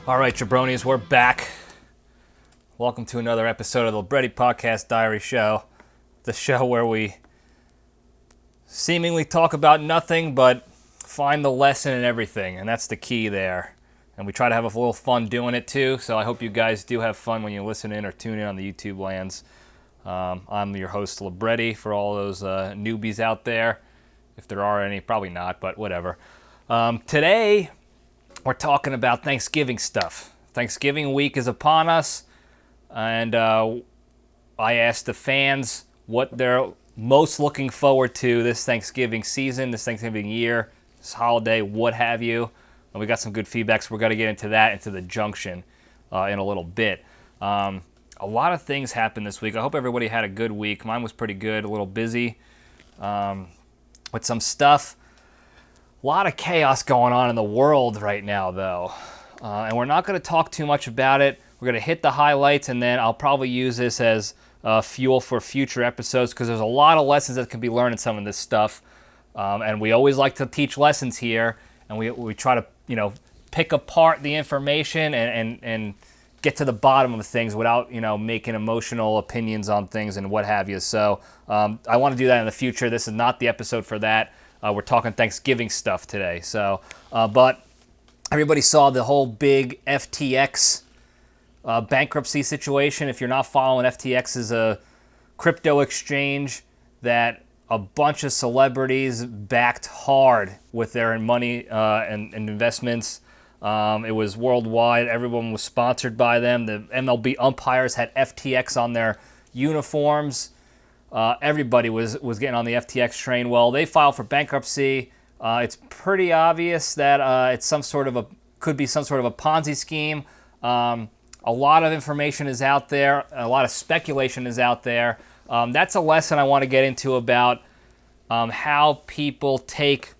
All right, Jabronis, we're back. Welcome to another episode of the LIBRETTI Podcast Diary Show, the show where we seemingly talk about nothing but find the lesson in everything, and that's the key there. And we try to have a little fun doing it too, so I hope you guys do have fun when you listen in or tune in on the YouTube lands. I'm your host, LIBRETTI, for all those newbies out there. If there are any, probably not, but whatever. Today, we're talking about Thanksgiving stuff. Thanksgiving week is upon us, and I asked the fans what they're most looking forward to this Thanksgiving season, this Thanksgiving year, this holiday, what have you. And we got some good feedback, so we're going to get into that, into the Junction in a little bit. A lot of things happened this week. I hope everybody had a good week. Mine was pretty good, a little busy with some stuff. A lot of chaos going on in the world right now, though. And we're not going to talk too much about it. We're going to hit the highlights, and then I'll probably use this as fuel for future episodes because there's a lot of lessons that can be learned in some of this stuff. And we always like to teach lessons here, and we try to, pick apart the information and get to the bottom of things without, making emotional opinions on things and what have you. So I want to do that in the future. This is not the episode for that. We're talking Thanksgiving stuff today. So, but everybody saw the whole big FTX bankruptcy situation. If you're not following, FTX is a crypto exchange that a bunch of celebrities backed hard with their money and investments. It was worldwide. Everyone was sponsored by them. The MLB umpires had FTX on their uniforms. Everybody was getting on the FTX train. Well, they filed for bankruptcy. It's pretty obvious that it's could be some sort of a Ponzi scheme. A lot of information is out there. A lot of speculation is out there. That's a lesson I want to get into about how people take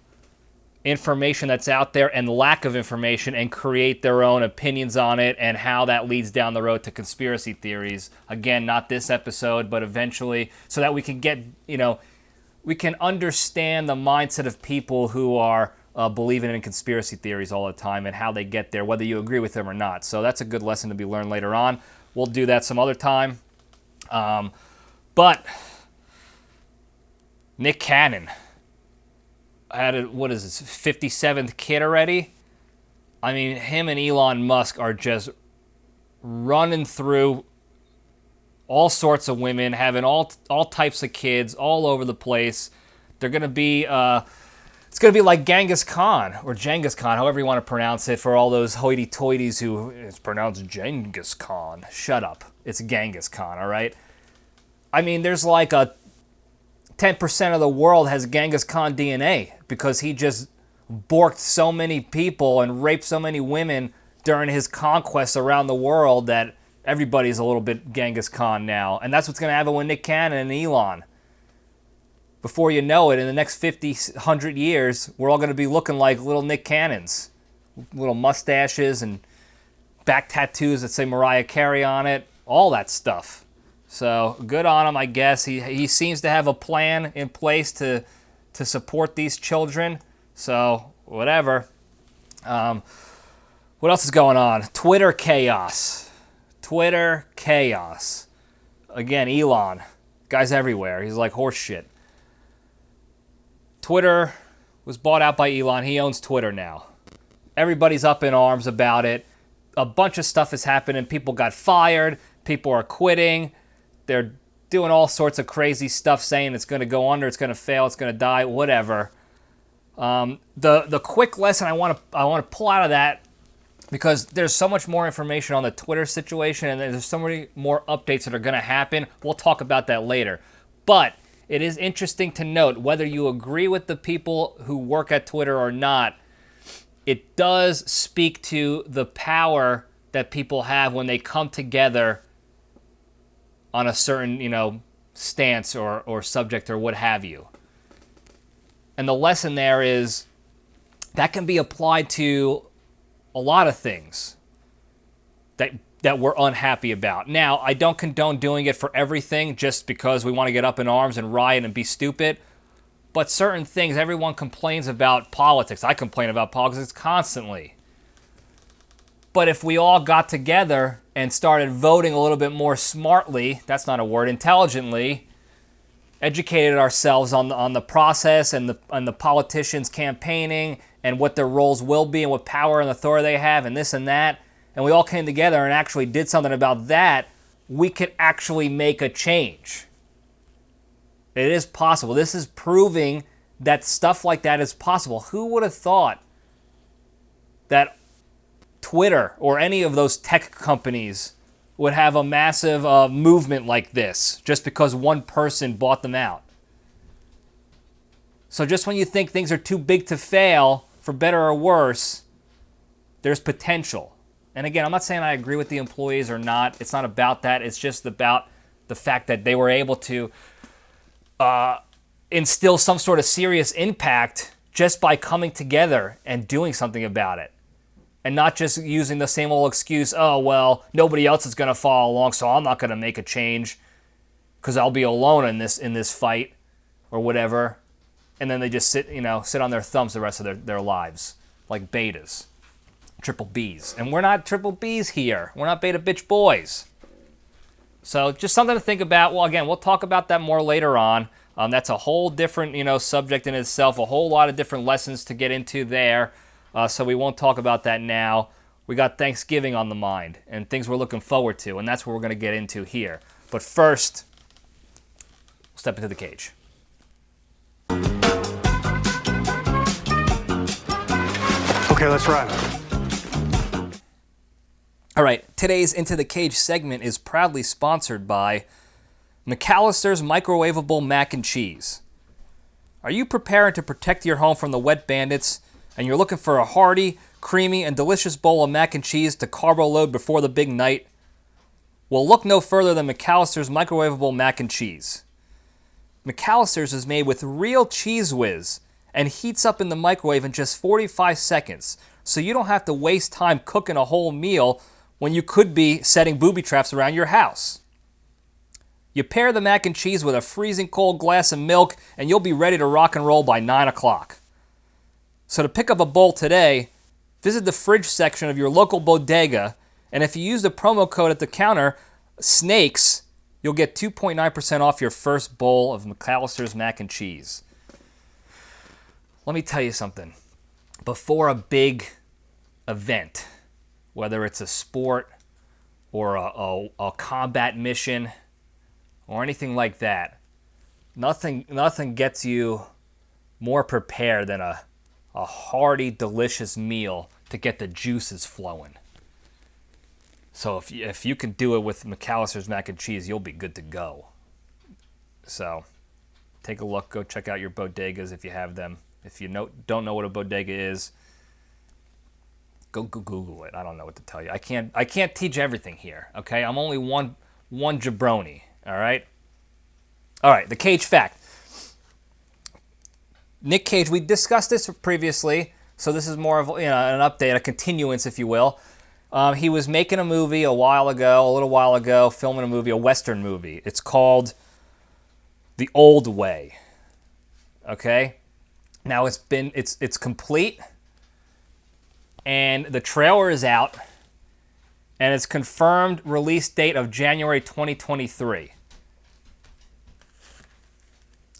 information that's out there and lack of information and create their own opinions on it, and how that leads down the road to conspiracy theories. Again, not this episode, but eventually, so that we can get, we can understand the mindset of people who are believing in conspiracy theories all the time and how they get there, whether you agree with them or not. So that's a good lesson to be learned later on. We'll do that some other time. But Nick Cannon had what is this, 57th kid already? I mean, him and Elon Musk are just running through all sorts of women, having all types of kids all over the place. They're going to be, it's going to be like Genghis Khan, or Genghis Khan, however you want to pronounce it, for all those hoity-toities who, it's pronounced Genghis Khan. Shut up. It's Genghis Khan, all right? I mean, there's like a 10% of the world has Genghis Khan DNA because he just borked so many people and raped so many women during his conquests around the world that everybody's a little bit Genghis Khan now. And that's what's going to happen with Nick Cannon and Elon. Before you know it, in the next 50, 100 years, we're all going to be looking like little Nick Cannons. Little mustaches and back tattoos that say Mariah Carey on it. All that stuff. So good on him, I guess. He seems to have a plan in place to support these children. So whatever. What else is going on? Twitter chaos. Twitter chaos. Again, Elon. Guy's everywhere. He's like horse shit. Twitter was bought out by Elon. He owns Twitter now. Everybody's up in arms about it. A bunch of stuff has happened and people got fired. People are quitting. They're doing all sorts of crazy stuff, saying it's going to go under, it's going to fail, it's going to die, whatever. The quick lesson I want to pull out of that, because there's so much more information on the Twitter situation, and there's so many more updates that are going to happen. We'll talk about that later. But it is interesting to note, whether you agree with the people who work at Twitter or not, it does speak to the power that people have when they come together on a certain, stance or subject or what have you. And the lesson there is that can be applied to a lot of things that we're unhappy about. Now, I don't condone doing it for everything just because we want to get up in arms and riot and be stupid. But certain things, everyone complains about politics. I complain about politics constantly. But if we all got together and started voting a little bit more smartly, that's not a word, intelligently, educated ourselves on the process and the politicians campaigning and what their roles will be and what power and authority they have and this and that, and we all came together and actually did something about that, we could actually make a change. It is possible. This is proving that stuff like that is possible. Who would have thought that Twitter or any of those tech companies would have a massive movement like this just because one person bought them out? So just when you think things are too big to fail, for better or worse, there's potential. And again, I'm not saying I agree with the employees or not. It's not about that. It's just about the fact that they were able to instill some sort of serious impact just by coming together and doing something about it. And not just using the same old excuse, oh, well, nobody else is going to follow along, so I'm not going to make a change because I'll be alone in this fight or whatever. And then they just sit on their thumbs the rest of their lives like betas, triple Bs. And we're not triple Bs here. We're not beta bitch boys. So just something to think about. Well, again, we'll talk about that more later on. That's a whole different, subject in itself, a whole lot of different lessons to get into there. So we won't talk about that now. We got Thanksgiving on the mind and things we're looking forward to, and that's what we're going to get into here. But first, we'll step into the cage. Okay, let's run. All right, today's Into the Cage segment is proudly sponsored by McAllister's Microwavable Mac and Cheese. Are you preparing to protect your home from the wet bandits and you're looking for a hearty, creamy, and delicious bowl of mac and cheese to carbo load before the big night? Well, look no further than McAllister's Microwavable Mac and Cheese. McAllister's is made with real Cheese Whiz and heats up in the microwave in just 45 seconds, so you don't have to waste time cooking a whole meal when you could be setting booby traps around your house. You pair the mac and cheese with a freezing cold glass of milk, and you'll be ready to rock and roll by 9 o'clock. So to pick up a bowl today, visit the fridge section of your local bodega, and if you use the promo code at the counter, SNAKES, you'll get 2.9% off your first bowl of McAllister's mac and cheese. Let me tell you something. Before a big event, whether it's a sport or a combat mission or anything like that, nothing gets you more prepared than a hearty, delicious meal to get the juices flowing. So if you can do it with McAllister's mac and cheese, you'll be good to go. So take a look. Go check out your bodegas if you have them. If you don't know what a bodega is, go Google it. I don't know what to tell you. I can't teach everything here. Okay, I'm only one jabroni. All right. The Cage fact. Nic Cage. We discussed this previously, so this is more of an update, a continuance, if you will. He was making a movie a little while ago, filming a movie, a Western movie. It's called The Old Way. Okay. Now it's complete, and the trailer is out, and it's confirmed release date of January 2023.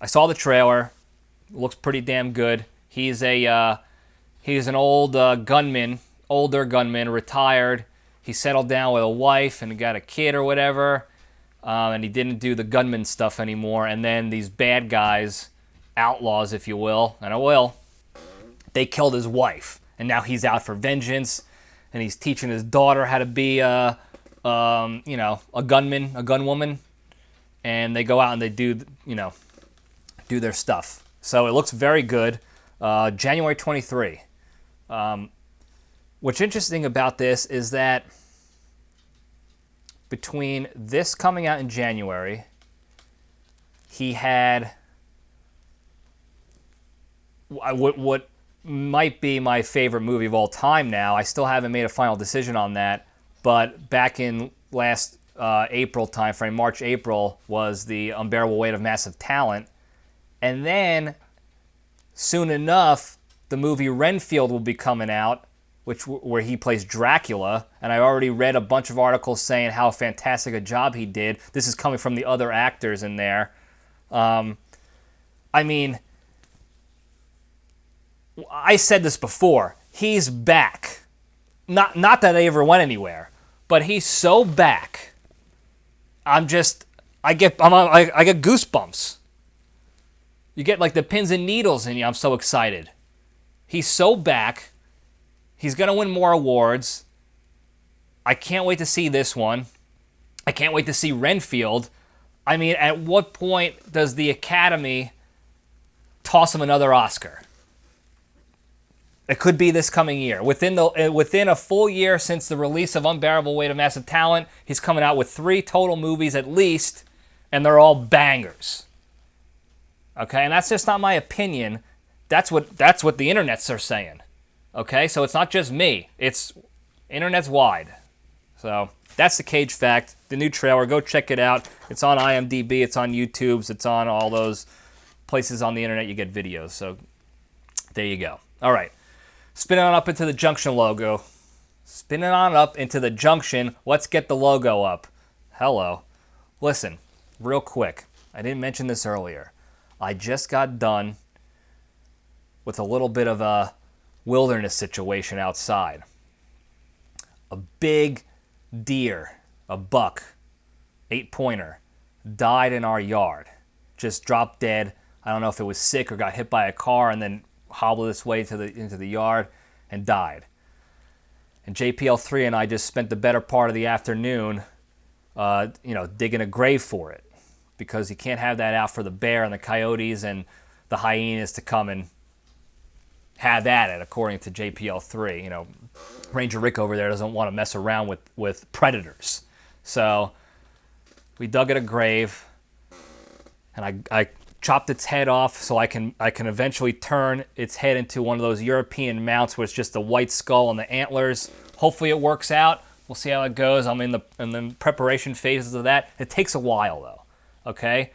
I saw the trailer. It looks pretty damn good. He's an old older gunman, retired. He settled down with a wife and got a kid or whatever, and he didn't do the gunman stuff anymore. And then these bad guys, outlaws, if you will, they killed his wife, and now he's out for vengeance, and he's teaching his daughter how to be a gunwoman, and they go out and they do their stuff. So it looks very good. January 23. What's interesting about this is that between this coming out in January, he had what might be my favorite movie of all time now. I still haven't made a final decision on that, but back in last April timeframe, March, April, was The Unbearable Weight of Massive Talent. And then, soon enough, the movie Renfield will be coming out, where he plays Dracula, and I already read a bunch of articles saying how fantastic a job he did. This is coming from the other actors in there. I mean, I said this before. He's back. Not that they ever went anywhere, but he's so back. I get goosebumps. You get like the pins and needles in you. I'm so excited. He's so back. He's going to win more awards. I can't wait to see this one. I can't wait to see Renfield. I mean, at what point does the Academy toss him another Oscar? It could be this coming year. Within a full year since the release of Unbearable Weight of Massive Talent, he's coming out with 3 total movies at least, and they're all bangers. Okay, and that's just not my opinion. That's what the internets are saying. Okay, so it's not just me. It's internet's wide. So that's the Cage Fact, the new trailer. Go check it out. It's on IMDb. It's on YouTube. It's on all those places on the internet you get videos. So there you go. All right. Spinning on up into the Junction logo. Spinning on up into the Junction. Let's get the logo up. Hello. Listen, real quick. I didn't mention this earlier. I just got done with a little bit of a wilderness situation outside. A big deer, a buck, 8-pointer, died in our yard. Just dropped dead. I don't know if it was sick or got hit by a car and then hobbled its way into the yard and died. And JPL3 and I just spent the better part of the afternoon, digging a grave for it, because you can't have that out for the bear and the coyotes and the hyenas to come and have at it, according to JPL3. You know, Ranger Rick over there doesn't want to mess around with predators. So we dug at a grave, and I chopped its head off so I can eventually turn its head into one of those European mounts where it's just the white skull and the antlers. Hopefully it works out. We'll see how it goes. I'm in the preparation phases of that. It takes a while though. Okay,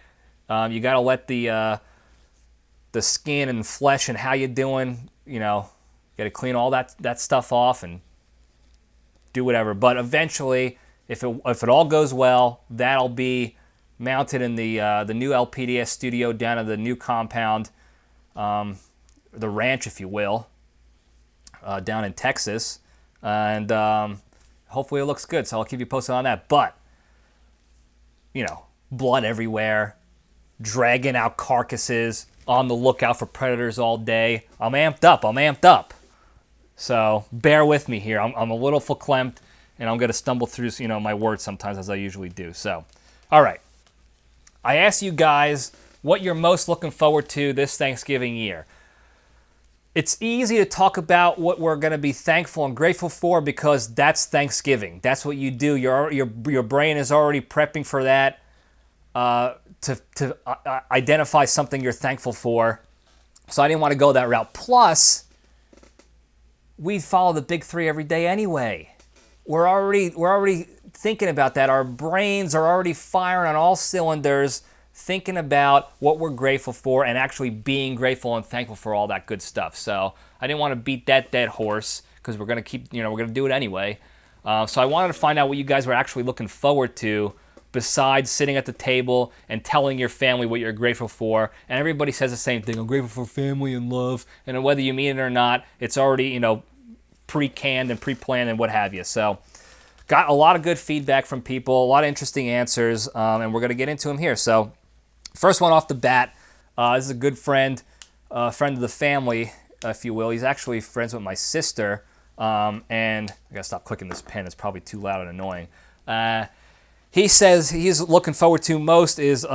you got to let the skin and flesh and how you doing. You know, got to clean all that stuff off and do whatever. But eventually, if it all goes well, that'll be mounted in the new LPDS studio down at the new compound, the ranch, if you will, down in Texas, and hopefully it looks good. So I'll keep you posted on that. But blood everywhere, dragging out carcasses, on the lookout for predators all day. I'm amped up. So bear with me here. I'm a little verklempt, and I'm going to stumble through my words sometimes, as I usually do. So, all right. I asked you guys what you're most looking forward to this Thanksgiving year. It's easy to talk about what we're going to be thankful and grateful for because that's Thanksgiving. That's what you do. Your brain is already prepping for that. To identify something you're thankful for. So I didn't want to go that route. Plus, we follow the big 3 every day anyway. We're already thinking about that. Our brains are already firing on all cylinders, thinking about what we're grateful for and actually being grateful and thankful for all that good stuff. So I didn't want to beat that dead horse because we're going to do it anyway. So I wanted to find out what you guys were actually looking forward to besides sitting at the table and telling your family what you're grateful for. And everybody says the same thing. I'm grateful for family and love. And whether you mean it or not, it's already, pre-canned and pre-planned and what have you. So got a lot of good feedback from people, a lot of interesting answers, and we're going to get into them here. So first one off the bat, this is a good friend of the family, if you will. He's actually friends with my sister, and I got to stop clicking this pen. It's probably too loud and annoying. He says he's looking forward to most is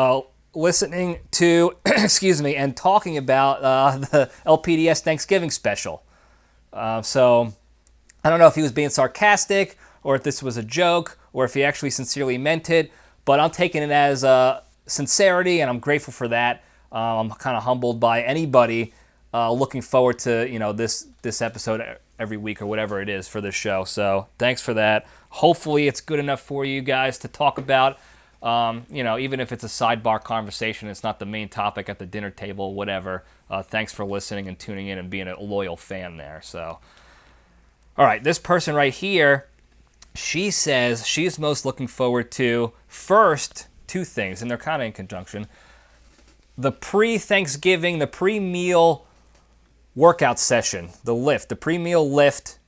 listening to, and talking about the LPDS Thanksgiving special. So I don't know if he was being sarcastic or if this was a joke or if he actually sincerely meant it, but I'm taking it as sincerity, and I'm grateful for that. I'm kind of humbled by anybody looking forward to this episode every week or whatever it is for this show. So thanks for that. Hopefully it's good enough for you guys to talk about. Even if it's a sidebar conversation, it's not the main topic at the dinner table, whatever. Thanks for listening and tuning in and being a loyal fan there. So All right, this person right here, she says she's most looking forward to, first, two things, and they're kind of in conjunction. The pre-Thanksgiving, the pre-meal workout session, the lift, the pre-meal lift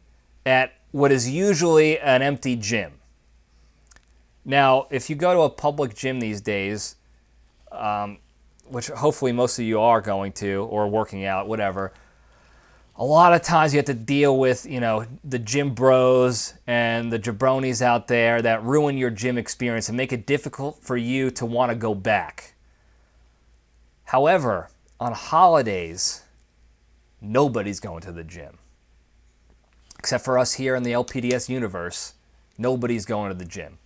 at what is usually an empty gym. Now, if you go to a public gym these days, which hopefully most of you are going to, or working out, whatever, a lot of times you have to deal with, you know, the gym bros and the jabronis out there that ruin your gym experience and make it difficult for you to want to go back. However, on holidays, nobody's going to the gym. Except for us here in the LPDS universe, nobody's going to the gym.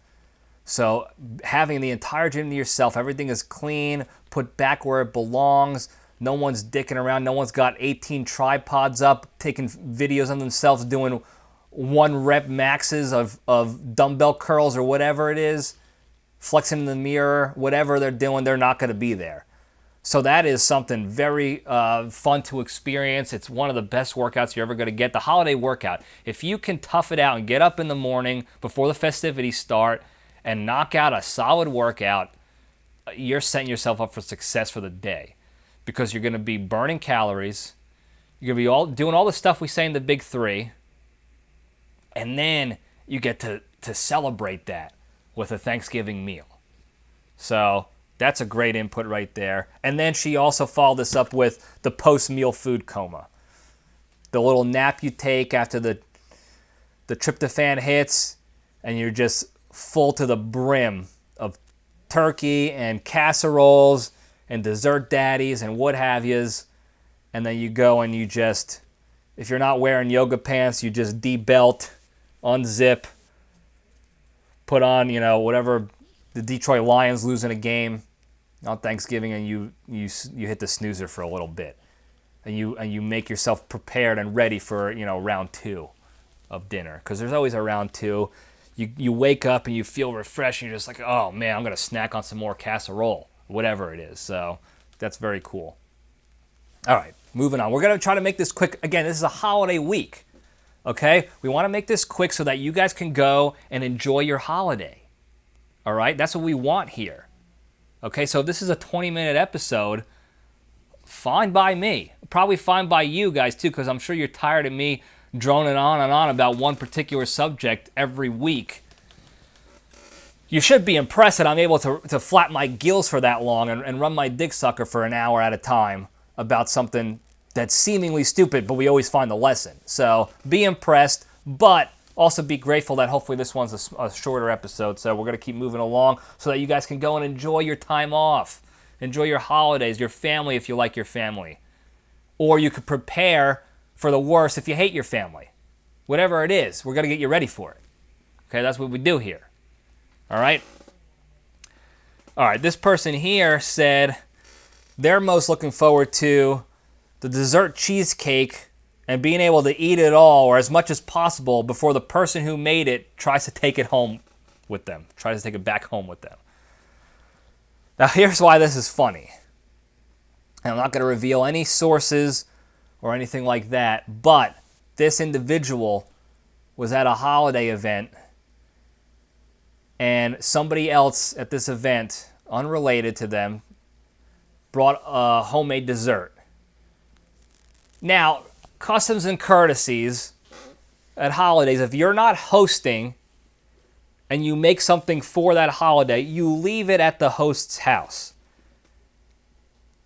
So having the entire gym to yourself, everything is clean, put back where it belongs, no one's dicking around, no one's got 18 tripods up, taking videos of themselves doing 1 rep maxes of dumbbell curls or whatever it is, flexing in the mirror, whatever they're doing, they're not going to be there. So that is something very fun to experience. It's one of the best workouts you're ever going to get. The holiday workout. If you can tough it out and get up in the morning before the festivities start and knock out a solid workout, you're setting yourself up for success for the day, because you're going to be burning calories. You're going to be doing all the stuff we say in the big three, and then you get to celebrate that with a Thanksgiving meal. So that's a great input right there. And then she also followed this up with the post-meal food coma. The little nap you take after the tryptophan hits, and you're just full to the brim of turkey and casseroles and dessert daddies and what have yous. And then you go and you just, if you're not wearing yoga pants, you just debelt, unzip, put on, you know, whatever, the Detroit Lions losing a game on Thanksgiving, and you hit the snoozer for a little bit, and you make yourself prepared and ready for, you know, round 2 of dinner, because there's always a round 2. You wake up and you feel refreshed, and you're just like, oh man, I'm gonna snack on some more casserole, whatever it is. So that's very cool. All right, moving on. We're gonna try to make this quick. Again, this is a holiday week. Okay, we want to make this quick so that you guys can go and enjoy your holiday. All right, that's what we want here. Okay, so if this is a 20-minute episode, fine by me. Probably fine by you guys too, because I'm sure you're tired of me droning on and on about one particular subject every week. You should be impressed that I'm able to flap my gills for that long and run my dick sucker for an hour at a time about something that's seemingly stupid, but we always find the lesson. So be impressed, but also be grateful that hopefully this one's a shorter episode. So we're going to keep moving along so that you guys can go and enjoy your time off. Enjoy your holidays, your family if you like your family. Or you could prepare for the worst if you hate your family. Whatever it is, we're going to get you ready for it. Okay, that's what we do here. All right? All right, this person here said they're most looking forward to the dessert cheesecake and being able to eat it all, or as much as possible, before the person who made it tries to take it home with them, tries to take it back home with them. Now, here's why this is funny. And I'm not going to reveal any sources or anything like that, but this individual was at a holiday event, and somebody else at this event, unrelated to them, brought a homemade dessert. Now, customs and courtesies at holidays, if you're not hosting and you make something for that holiday, you leave it at the host's house.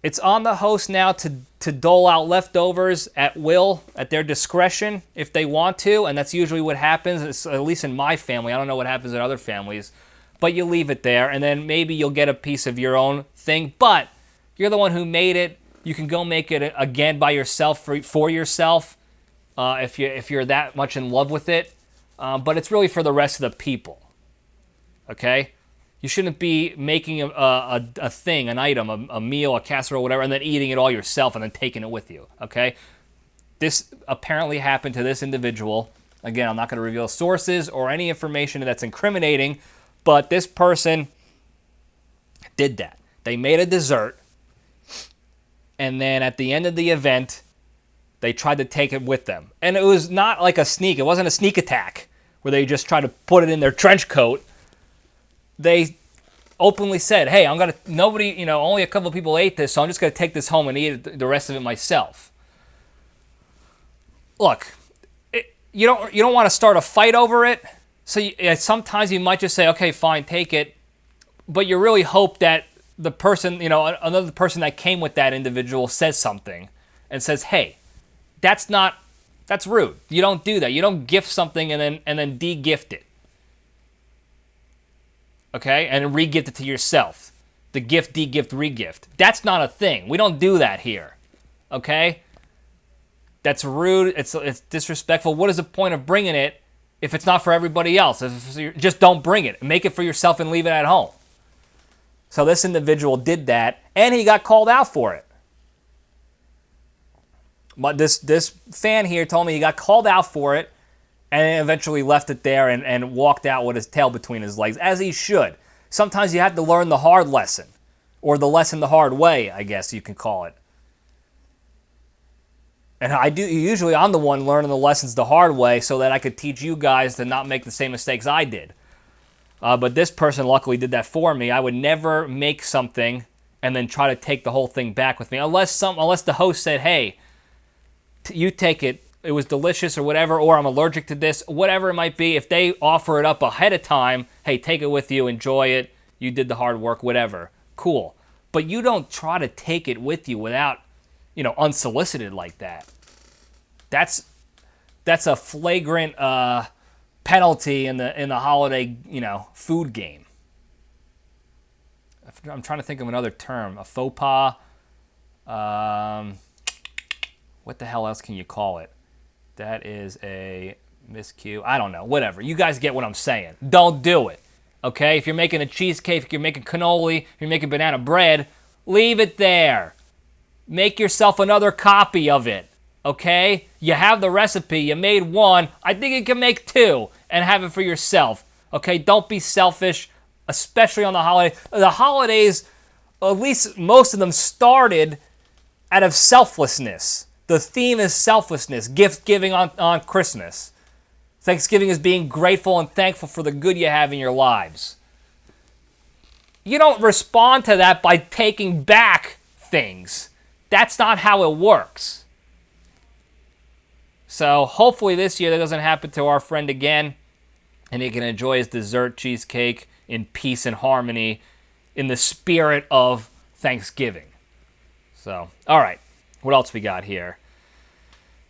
It's on the host now to dole out leftovers at will, at their discretion, if they want to, and that's usually what happens, it's, at least in my family. I don't know what happens in other families, but you leave it there, and then maybe you'll get a piece of your own thing, but you're the one who made it. You can go make it again by yourself, for yourself, if you're that much in love with it. But it's really for the rest of the people. Okay? You shouldn't be making a thing, an item, a meal, a casserole, whatever, and then eating it all yourself and then taking it with you. Okay? This apparently happened to this individual. Again, I'm not going to reveal sources or any information that's incriminating, but this person did that. They made a dessert. And then at the end of the event, They tried to take it with them. And it was not like a sneak. It wasn't a sneak attack where they just tried to put it in their trench coat. They openly said, hey, nobody, only a couple of people ate this, so I'm just going to take this home and eat the rest of it myself. Look, you don't want to start a fight over it. So sometimes you might just say, okay, fine, take it. But you really hope that the person, another person that came with that individual says something and says, hey, that's rude. You don't do that. You don't gift something and then de-gift it. Okay? And re-gift it to yourself. The gift, de-gift, re-gift. That's not a thing. We don't do that here. Okay? That's rude. It's disrespectful. What is the point of bringing it if it's not for everybody else? Just don't bring it. Make it for yourself and leave it at home. So this individual did that, and he got called out for it. But this fan here told me he got called out for it and eventually left it there and walked out with his tail between his legs, as he should. Sometimes you have to learn the hard lesson, or the lesson the hard way, I guess you can call it. And I'm the one learning the lessons the hard way so that I could teach you guys to not make the same mistakes I did. But this person luckily did that for me. I would never make something and then try to take the whole thing back with me, unless the host said, hey, you take it, it was delicious or whatever, or I'm allergic to this, whatever it might be. If they offer it up ahead of time, hey, take it with you, enjoy it, you did the hard work, whatever, cool. But you don't try to take it with you without, unsolicited like that. That's a flagrant penalty in the holiday, food game. I'm trying to think of another term, a faux pas. What the hell else can you call it? That is a miscue. I don't know. Whatever. You guys get what I'm saying. Don't do it. Okay? If you're making a cheesecake, if you're making cannoli, if you're making banana bread, leave it there. Make yourself another copy of it. Okay? You have the recipe. You made one. I think you can make two and have it for yourself. Okay? Don't be selfish, especially on the holiday. The holidays, at least most of them, started out of selflessness. The theme is selflessness, gift giving on Christmas. Thanksgiving is being grateful and thankful for the good you have in your lives. You don't respond to that by taking back things. That's not how it works. So hopefully this year that doesn't happen to our friend again, and he can enjoy his dessert cheesecake in peace and harmony in the spirit of Thanksgiving. So, all right. What else we got here?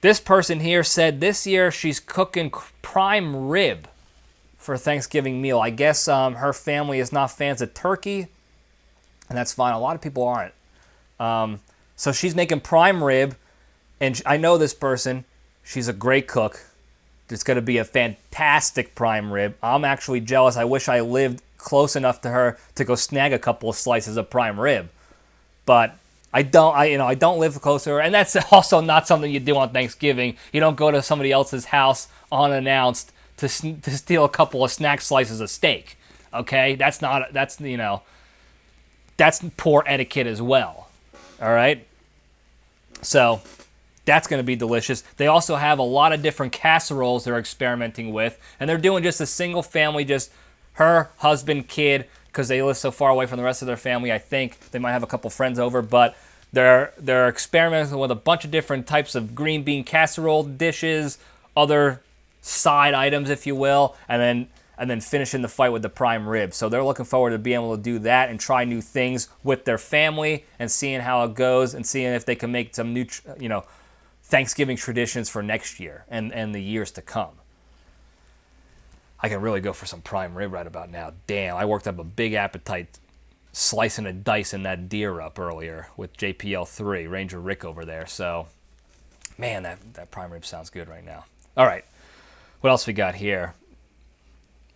This person here said this year she's cooking prime rib for a Thanksgiving meal. I guess her family is not fans of turkey, and that's fine. A lot of people aren't. So she's making prime rib, and I know this person. She's a great cook. It's going to be a fantastic prime rib. I'm actually jealous. I wish I lived close enough to her to go snag a couple of slices of prime rib, but I don't live close to her, and that's also not something you do on Thanksgiving. You don't go to somebody else's house unannounced to steal a couple of snack slices of steak. Okay, that's poor etiquette as well. All right, so that's going to be delicious. They also have a lot of different casseroles they're experimenting with, and they're doing just a single family, just her, husband, kid, because they live so far away from the rest of their family. I think they might have a couple friends over, but they're experimenting with a bunch of different types of green bean casserole dishes, other side items, if you will, and then finishing the fight with the prime rib. So they're looking forward to being able to do that and try new things with their family and seeing how it goes and seeing if they can make some new, Thanksgiving traditions for next year and the years to come. I can really go for some prime rib right about now. Damn, I worked up a big appetite slicing and dicing that deer up earlier with JPL3, Ranger Rick over there. So, man, that prime rib sounds good right now. All right, what else we got here?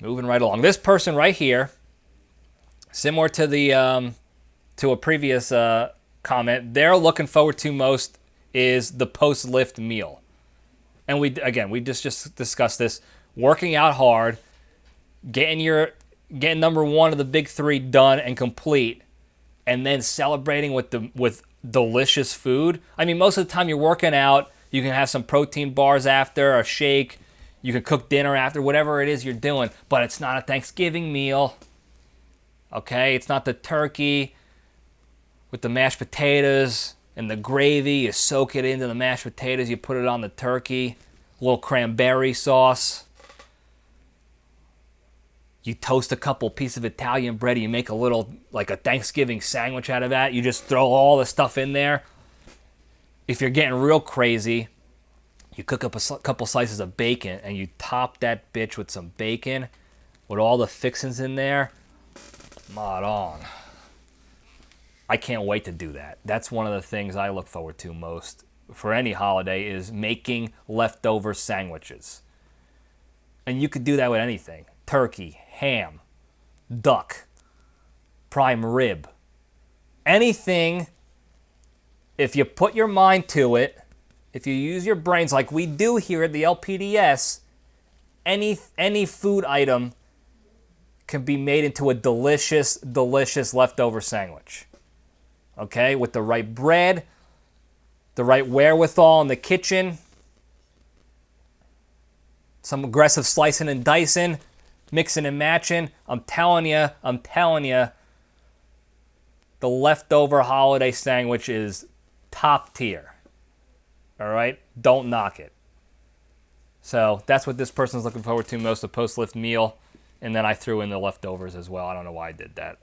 Moving right along. This person right here, similar to the to a previous comment, they're looking forward to most is the post-lift meal. And we just discussed this. Working out hard, getting number one of the big three done and complete, and then celebrating with delicious food. I mean, most of the time you're working out, You can have some protein bars after, a shake. You can cook dinner after, whatever it is you're doing. But it's not a Thanksgiving meal. Okay? It's not the turkey with the mashed potatoes and the gravy. You soak it into the mashed potatoes. You put it on the turkey. A little cranberry sauce. You toast a couple pieces of Italian bread. You make a little, like a Thanksgiving sandwich out of that. You just throw all the stuff in there. If you're getting real crazy, you cook up a couple slices of bacon and you top that bitch with some bacon with all the fixings in there. Mod on. I can't wait to do that. That's one of the things I look forward to most for any holiday is making leftover sandwiches. And you could do that with anything. Turkey, ham, duck, prime rib. Anything, if you put your mind to it, if you use your brains like we do here at the LPDS, any food item can be made into a delicious, delicious leftover sandwich. Okay, with the right bread, the right wherewithal in the kitchen, some aggressive slicing and dicing, mixing and matching. I'm telling you, the leftover holiday sandwich is top tier. All right? Don't knock it. So that's what this person's looking forward to most, a post-lift meal. And then I threw in the leftovers as well. I don't know why I did that.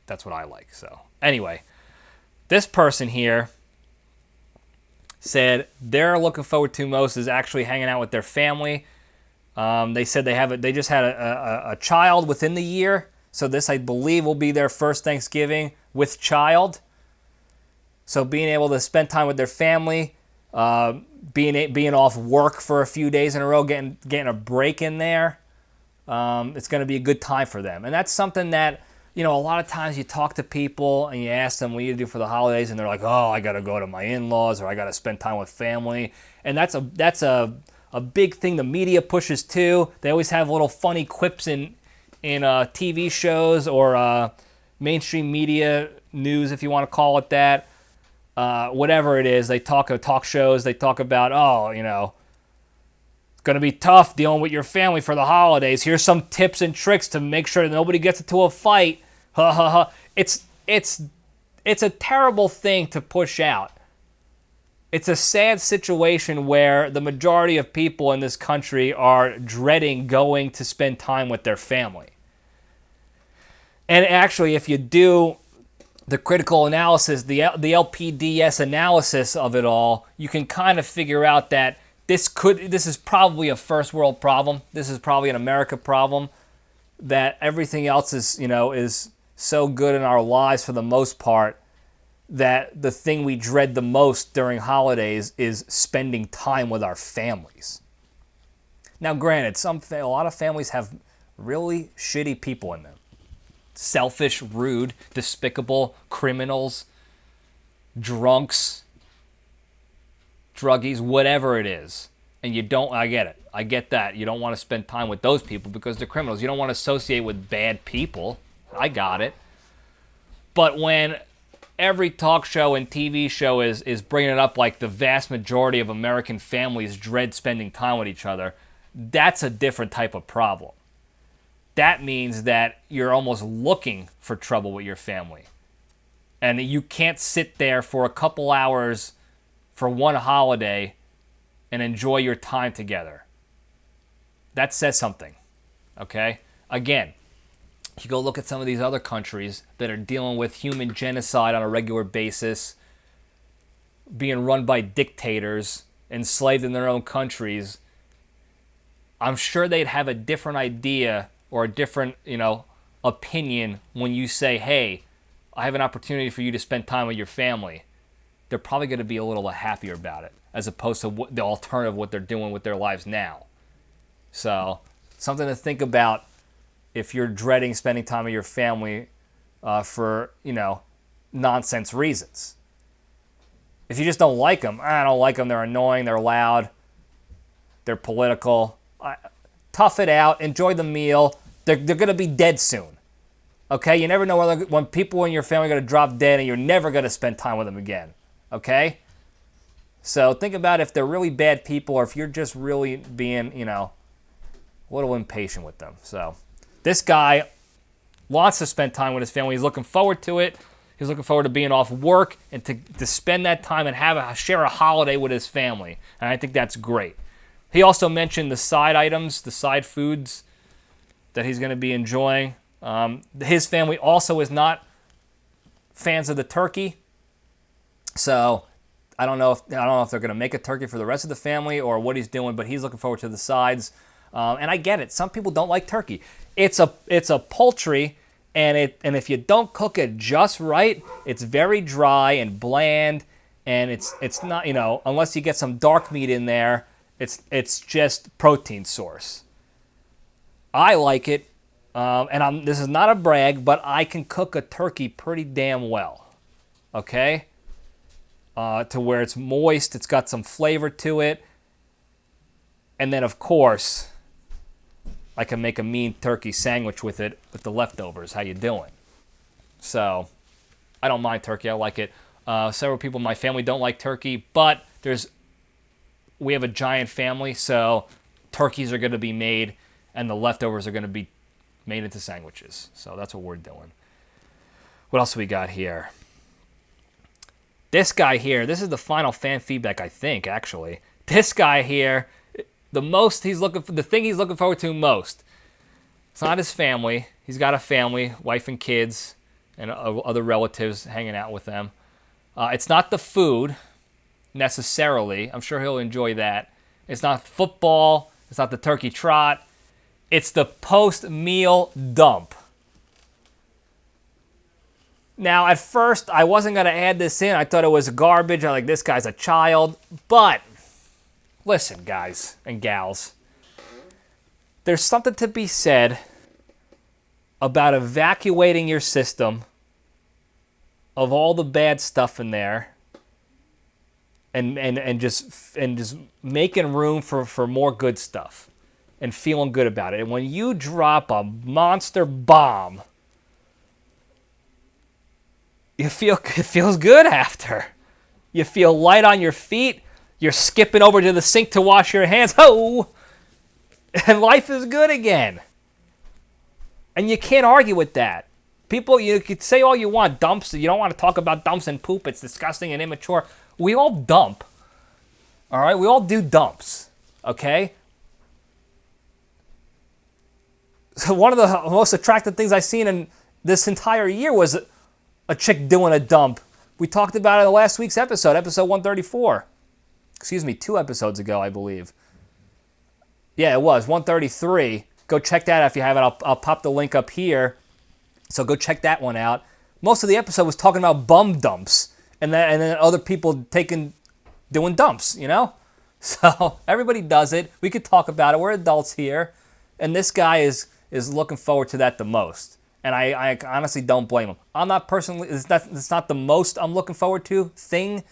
That's what I like. So anyway, this person here said they're looking forward to most is actually hanging out with their family. They said they just had a child within the year. So this, I believe, will be their first Thanksgiving with child. So being able to spend time with their family, being off work for a few days in a row, getting a break in there, it's going to be a good time for them. And that's something that, you know, a lot of times you talk to people and you ask them what you do for the holidays, and they're like, oh, I got to go to my in-laws or I got to spend time with family. And that's a big thing the media pushes too. They always have little funny quips in TV shows or mainstream media news, if you want to call it that. Whatever it is, they talk shows. They talk about, oh, you know, it's going to be tough dealing with your family for the holidays. Here's some tips and tricks to make sure that nobody gets into a fight. Ha ha ha. It's a terrible thing to push out. It's a sad situation where the majority of people in this country are dreading going to spend time with their family. And actually, if you do the critical analysis, the LPDS analysis of it all, you can kind of figure out that this is probably a first world problem. This is probably an America problem. That everything else is so good in our lives for the most part that the thing we dread the most during holidays is spending time with our families. Now, granted, a lot of families have really shitty people in them. Selfish, rude, despicable, criminals, drunks, druggies, whatever it is. And I get it. I get that. You don't want to spend time with those people because they're criminals. You don't want to associate with bad people. I got it. But when every talk show and TV show is bringing it up like the vast majority of American families dread spending time with each other, that's a different type of problem. That means that you're almost looking for trouble with your family. And you can't sit there for a couple hours for one holiday and enjoy your time together. That says something, okay? Again, you go look at some of these other countries that are dealing with human genocide on a regular basis, being run by dictators, enslaved in their own countries. I'm sure they'd have a different idea or a different, opinion when you say, hey, I have an opportunity for you to spend time with your family. They're probably going to be a little happier about it as opposed to the alternative, what they're doing with their lives now. So, something to think about if you're dreading spending time with your family for, nonsense reasons. If you just don't like them, I don't like them, they're annoying, they're loud, they're political. Tough it out, enjoy the meal. They're going to be dead soon. Okay? You never know when people in your family are going to drop dead and you're never going to spend time with them again. Okay? So think about if they're really bad people or if you're just really being, a little impatient with them. So this guy wants to spend time with his family. He's looking forward to it. He's looking forward to being off work and to spend that time and share a holiday with his family. And I think that's great. He also mentioned the side items, the side foods that he's going to be enjoying. His family also is not fans of the turkey. So I don't know if they're going to make a turkey for the rest of the family or what he's doing, but he's looking forward to the sides. And I get it. Some people don't like turkey. It's a poultry, and if you don't cook it just right, it's very dry and bland, and it's not, unless you get some dark meat in there, it's just protein source. I like it, and this is not a brag, but I can cook a turkey pretty damn well. Okay? To where it's moist, it's got some flavor to it. And then, of course, I can make a mean turkey sandwich with it, with the leftovers. How you doing? So, I don't mind turkey. I like it. Several people in my family don't like turkey, but we have a giant family, so turkeys are going to be made, and the leftovers are going to be made into sandwiches. So that's what we're doing. What else we got here? This guy here, this is the final fan feedback, I think, actually. This guy here, the thing he's looking forward to most. It's not his family. He's got a family, wife and kids, and other relatives hanging out with them. It's not the food, necessarily. I'm sure he'll enjoy that. It's not football. It's not the turkey trot. It's the post-meal dump. Now, at first, I wasn't going to add this in. I thought it was garbage. I'm like, this guy's a child. But, listen, guys and gals. There's something to be said about evacuating your system of all the bad stuff in there and just making room for more good stuff and feeling good about it. And when you drop a monster bomb, it feels good after. You feel light on your feet. You're skipping over to the sink to wash your hands. Oh! And life is good again. And you can't argue with that. People, you could say all you want, dumps. You don't want to talk about dumps and poop. It's disgusting and immature. We all dump. All right? We all do dumps. Okay? So one of the most attractive things I've seen in this entire year was a chick doing a dump. We talked about it in the last week's episode 134. Excuse me, 2 episodes ago, I believe. Yeah, it was 133. Go check that out if you haven't. I'll pop the link up here. So go check that one out. Most of the episode was talking about bum dumps and then other people doing dumps, So everybody does it. We could talk about it. We're adults here. And this guy is looking forward to that the most. And I honestly don't blame him. I'm not personally, it's not the most I'm looking forward to thing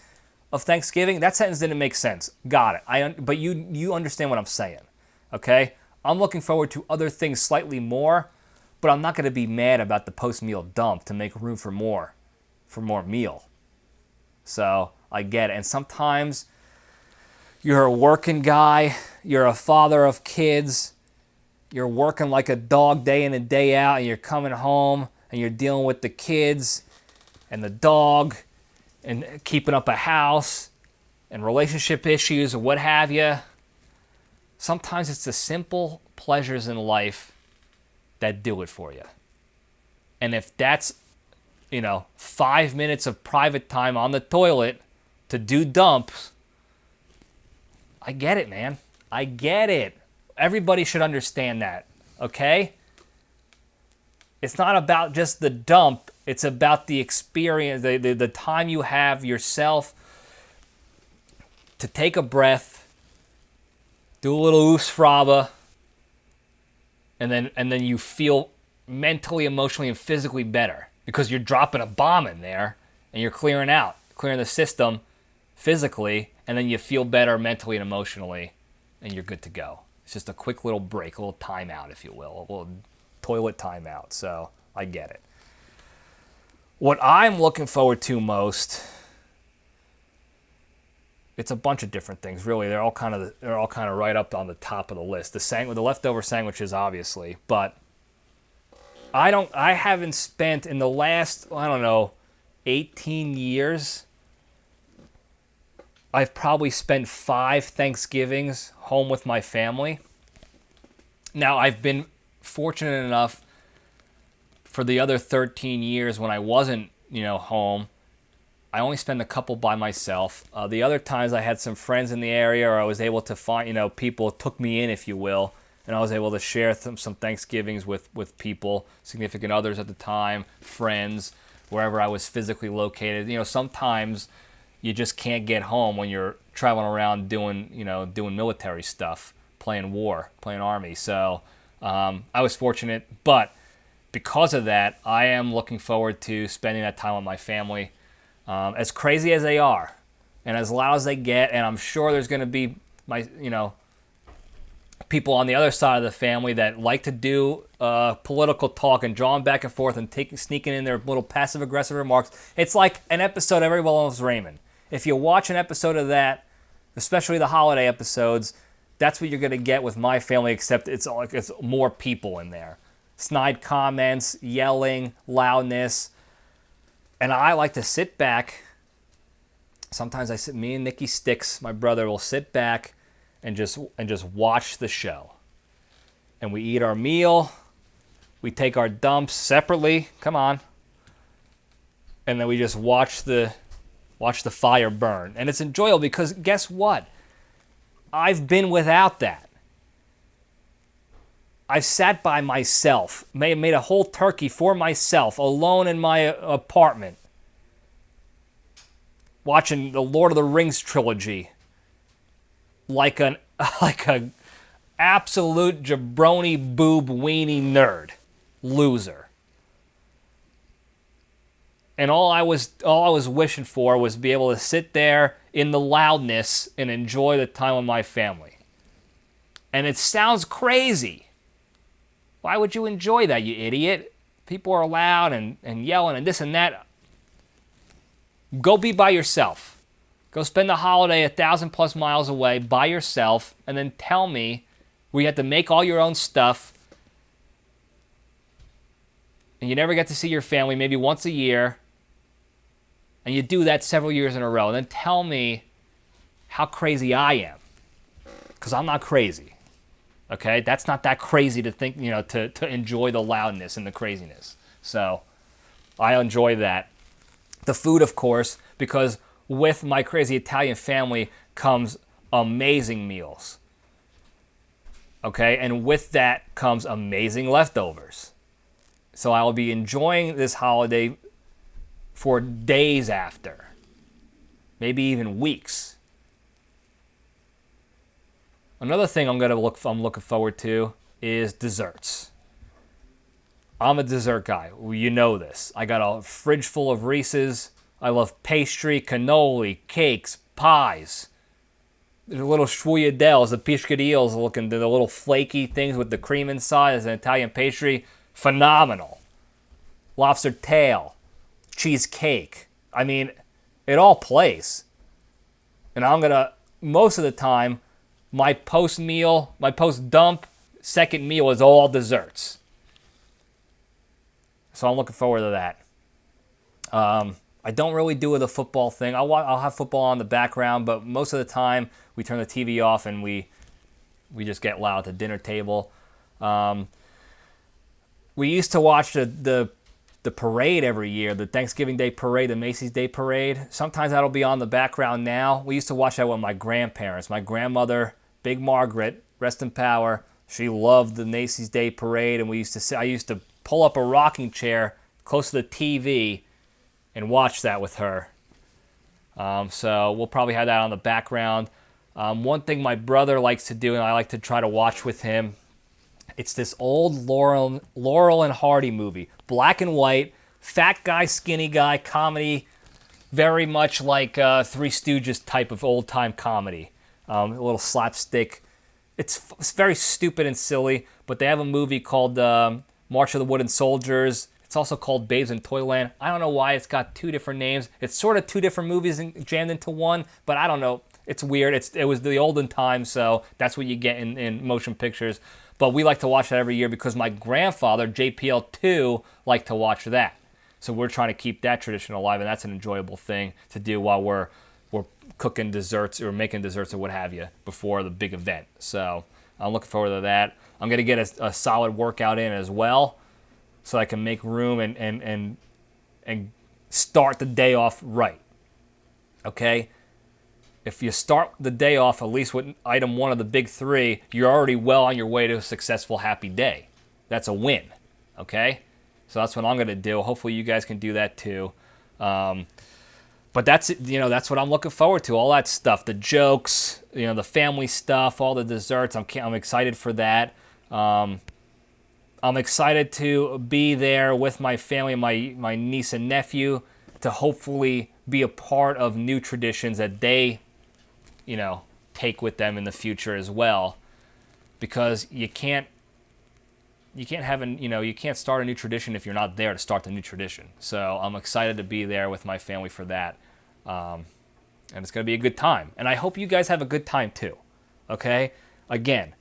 of Thanksgiving. That sentence didn't make sense. Got it. But you understand what I'm saying, okay? I'm looking forward to other things slightly more, but I'm not going to be mad about the post-meal dump to make room for more meal. So I get it. And sometimes you're a working guy, you're a father of kids, you're working like a dog day in and day out, and you're coming home and you're dealing with the kids and the dog and keeping up a house and relationship issues or what have you. Sometimes it's the simple pleasures in life that do it for you. And if that's, 5 minutes of private time on the toilet to do dumps, I get it, man. I get it. Everybody should understand that, okay? It's not about just the dump. It's about the experience, the time you have yourself to take a breath, do a little oosfraba, and then you feel mentally, emotionally, and physically better because you're dropping a bomb in there and you're clearing the system physically, and then you feel better mentally and emotionally, and you're good to go. It's just a quick little break, a little timeout, if you will, a little toilet timeout. So I get it. What I'm looking forward to most It's a bunch of different things, really. They're all kind of right up on the top of the list. The leftover sandwiches, obviously, but I haven't spent in the last, I don't know, 18 years. I've probably spent 5 Thanksgivings home with my family. Now, I've been fortunate enough for the other 13 years when I wasn't, home, I only spent a couple by myself. The other times I had some friends in the area, or I was able to find, people took me in, if you will, and I was able to share some Thanksgivings with people, significant others at the time, friends, wherever I was physically located. Sometimes you just can't get home when you're traveling around doing military stuff, playing army. So I was fortunate, but because of that, I am looking forward to spending that time with my family. As crazy as they are, and as loud as they get, and I'm sure there's going to be people on the other side of the family that like to do political talk and drawing back and forth and sneaking in their little passive-aggressive remarks. It's like an episode of Everybody Loves Raymond. If you watch an episode of that, especially the holiday episodes, that's what you're going to get with my family, except it's more people in there. Snide comments, yelling, loudness. And I like to sit back. Sometimes me and Nicky Sticks, my brother, will sit back and just watch the show. And we eat our meal. We take our dumps separately. Come on. And then we just watch the fire burn. And it's enjoyable because guess what? I've been without that. I've sat by myself, made a whole turkey for myself, alone in my apartment, watching the Lord of the Rings trilogy, like a absolute jabroni boob weenie nerd, loser. And all I was wishing for was to be able to sit there in the loudness and enjoy the time with my family. And it sounds crazy. Why would you enjoy that, you idiot? People are loud and yelling and this and that. Go be by yourself. Go spend the holiday 1,000+ miles away by yourself, and then tell me where you have to make all your own stuff and you never get to see your family maybe once a year, and you do that several years in a row, and then tell me how crazy I am. Because I'm not crazy. Okay, that's not that crazy to think, to enjoy the loudness and the craziness. So I enjoy that. The food, of course, because with my crazy Italian family comes amazing meals. Okay, and with that comes amazing leftovers. So I will be enjoying this holiday for days after, maybe even weeks. Another thing I'm looking forward to is desserts. I'm a dessert guy. Well, you know this. I got a fridge full of Reese's. I love pastry, cannoli, cakes, pies. The little sfogliatelles, the piscadillos, looking the little flaky things with the cream inside as an Italian pastry. Phenomenal. Lobster tail, cheesecake. I mean, it all plays. And most of the time, my post-dump, second meal is all desserts. So I'm looking forward to that. I don't really do the football thing. I'll have football on the background, but most of the time we turn the TV off and we just get loud at the dinner table. We used to watch the parade every year, the Thanksgiving Day parade, the Macy's Day Parade. Sometimes that'll be on the background now. We used to watch that with my grandparents. My grandmother, Big Margaret, rest in power, she loved the Macy's Day Parade, and I used to pull up a rocking chair close to the TV and watch that with her. So we'll probably have that on the background. One thing my brother likes to do, and I like to try to watch with him, it's this old Laurel and Hardy movie. Black and white, fat guy, skinny guy, comedy, very much like Three Stooges type of old-time comedy. A little slapstick. It's very stupid and silly, but they have a movie called March of the Wooden Soldiers. It's also called Babes in Toyland. I don't know why it's got 2 different names. It's sort of 2 different movies jammed into one, but I don't know. It's weird. It was the olden times, so that's what you get in motion pictures. But we like to watch that every year because my grandfather, JPL2, liked to watch that. So we're trying to keep that tradition alive, and that's an enjoyable thing to do while we're cooking desserts or making desserts or what have you before the big event. So I'm looking forward to that. I'm going to get a solid workout in as well so I can make room and start the day off right. Okay? If you start the day off at least with item 1 of the big 3, you're already well on your way to a successful, happy day. That's a win. Okay? So that's what I'm going to do. Hopefully you guys can do that too. But that's what I'm looking forward to. All that stuff, the jokes, the family stuff, all the desserts. I'm excited for that. I'm excited to be there with my family, my niece and nephew, to hopefully be a part of new traditions that they, take with them in the future as well. Because you can't start a new tradition if you're not there to start the new tradition. So I'm excited to be there with my family for that. And it's going to be a good time. And I hope you guys have a good time too. Okay? Again,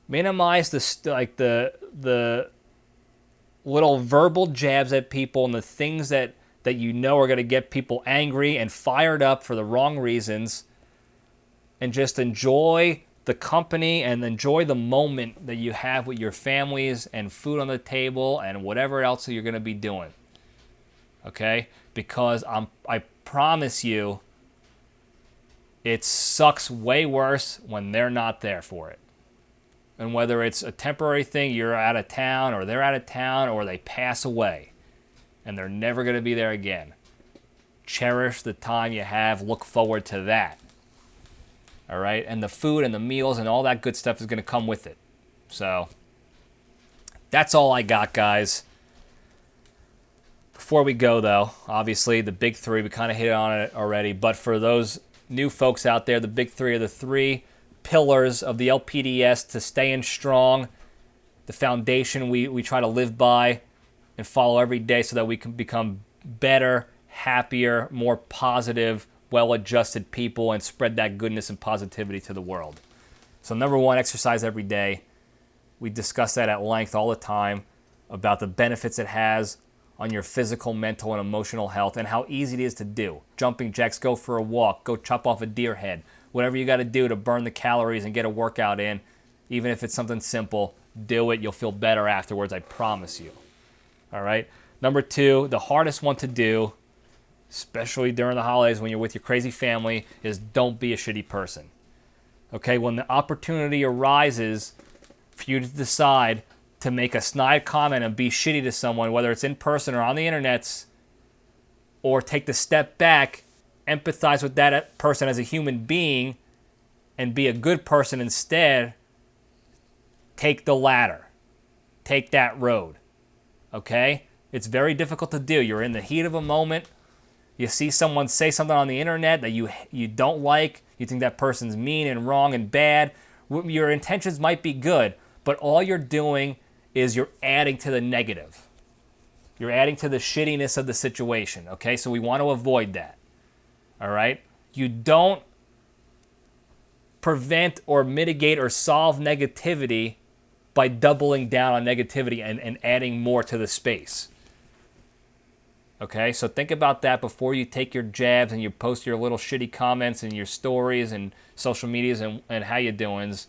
minimize the little verbal jabs at people and the things that are going to get people angry and fired up for the wrong reasons. And just enjoy the company and enjoy the moment that you have with your families and food on the table and whatever else you're going to be doing. Okay? Because I promise you, it sucks way worse when they're not there for it. And whether it's a temporary thing, you're out of town, or they're out of town, or they pass away, and they're never going to be there again. Cherish the time you have. Look forward to that. All right? And the food and the meals and all that good stuff is going to come with it. So, that's all I got, guys. Before we go, though, obviously, the big 3, we kind of hit on it already. But for those new folks out there, the big 3 are the 3 pillars of the LPDS to staying strong, the foundation we try to live by and follow every day so that we can become better, happier, more positive, well-adjusted people and spread that goodness and positivity to the world. So number 1, exercise every day. We discuss that at length all the time about the benefits it has on your physical, mental, and emotional health and how easy it is to do. Jumping jacks, go for a walk, go chop off a deer head. Whatever you got to do to burn the calories and get a workout in, even if it's something simple, do it. You'll feel better afterwards, I promise you. All right? Number 2, the hardest one to do, especially during the holidays when you're with your crazy family, is don't be a shitty person. Okay? When the opportunity arises for you to decide to make a snide comment and be shitty to someone, whether it's in person or on the internets, or take the step back, empathize with that person as a human being, and be a good person instead, take the latter. Take that road. Okay? It's very difficult to do. You're in the heat of a moment. You see someone say something on the internet that you don't like. You think that person's mean and wrong and bad. Your intentions might be good, but all you're doing is you're adding to the negative. You're adding to the shittiness of the situation, okay? So we want to avoid that, all right? You don't prevent or mitigate or solve negativity by doubling down on negativity and adding more to the space. Okay, so think about that before you take your jabs and you post your little shitty comments and your stories and social medias and how you doings.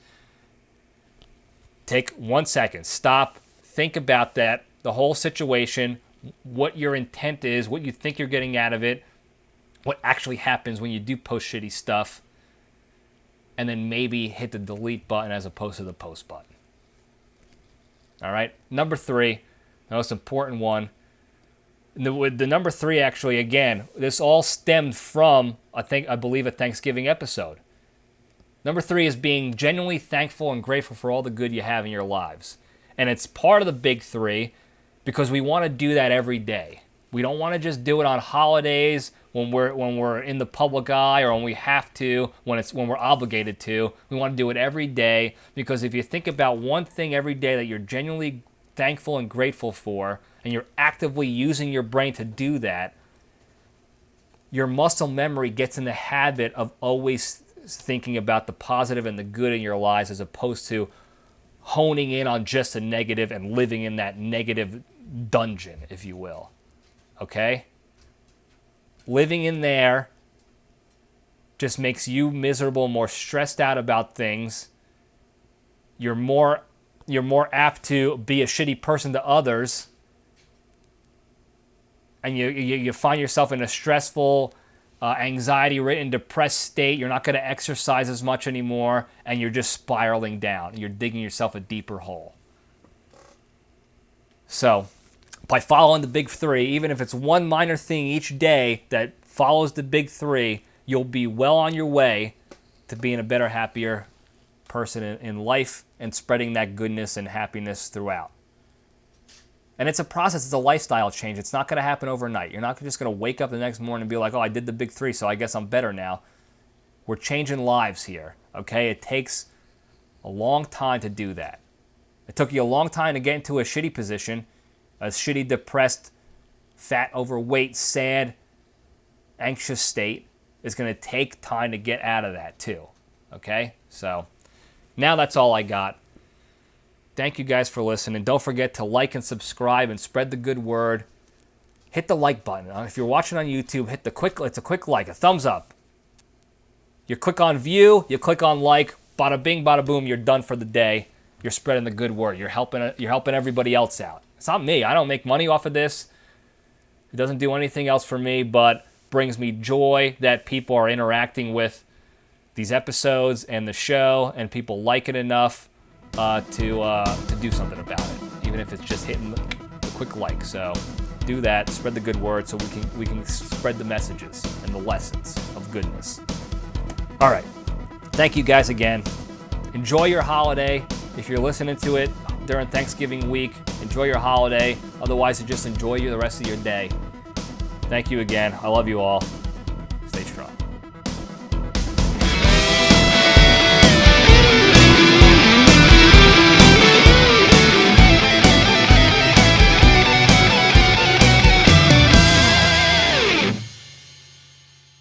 Take 1 second, stop, think about that, the whole situation, what your intent is, what you think you're getting out of it, what actually happens when you do post shitty stuff, and then maybe hit the delete button as opposed to the post button. All right, number 3, the most important one. The number 3, actually, again, this all stemmed from, I believe, a Thanksgiving episode. Number 3 is being genuinely thankful and grateful for all the good you have in your lives. And it's part of the big 3 because we want to do that every day. We don't want to just do it on holidays when we're in the public eye or when we have to, when we're obligated to. We want to do it every day because if you think about one thing every day that you're genuinely thankful and grateful for, and you're actively using your brain to do that, your muscle memory gets in the habit of always thinking about the positive and the good in your lives as opposed to honing in on just the negative and living in that negative dungeon, if you will. Okay? Living in there just makes you miserable, more stressed out about things. You're more apt to be a shitty person to others. And you find yourself in a stressful, anxiety-ridden, depressed state. You're not going to exercise as much anymore, and you're just spiraling down. You're digging yourself a deeper hole. So, by following the big three, even if it's one minor thing each day that follows the big three, you'll be well on your way to being a better, happier person in life and spreading that goodness and happiness throughout. And it's a process. It's a lifestyle change. It's not going to happen overnight. You're not just going to wake up the next morning and be like, oh, I did the big three, so I guess I'm better now. We're changing lives here, okay? It takes a long time to do that. It took you a long time to get into a shitty position, a shitty, depressed, fat, overweight, sad, anxious state. It's going to take time to get out of that too, okay? So now that's all I got. Thank you guys for listening. Don't forget to like and subscribe and spread the good word. Hit the like button. If you're watching on YouTube, it's a quick like, a thumbs up. You click on view, you click on like, bada bing, bada boom, you're done for the day. You're spreading the good word. You're helping everybody else out. It's not me. I don't make money off of this. It doesn't do anything else for me, but brings me joy that people are interacting with these episodes and the show, and people like it enough to do something about it, even if it's just hitting the quick like. So do that, spread the good word, so we can spread the messages and the lessons of goodness. All right, thank you guys again. Enjoy your holiday. If you're listening to it during Thanksgiving week, enjoy your holiday. Otherwise, just enjoy the rest of your day. Thank you again. I love you all.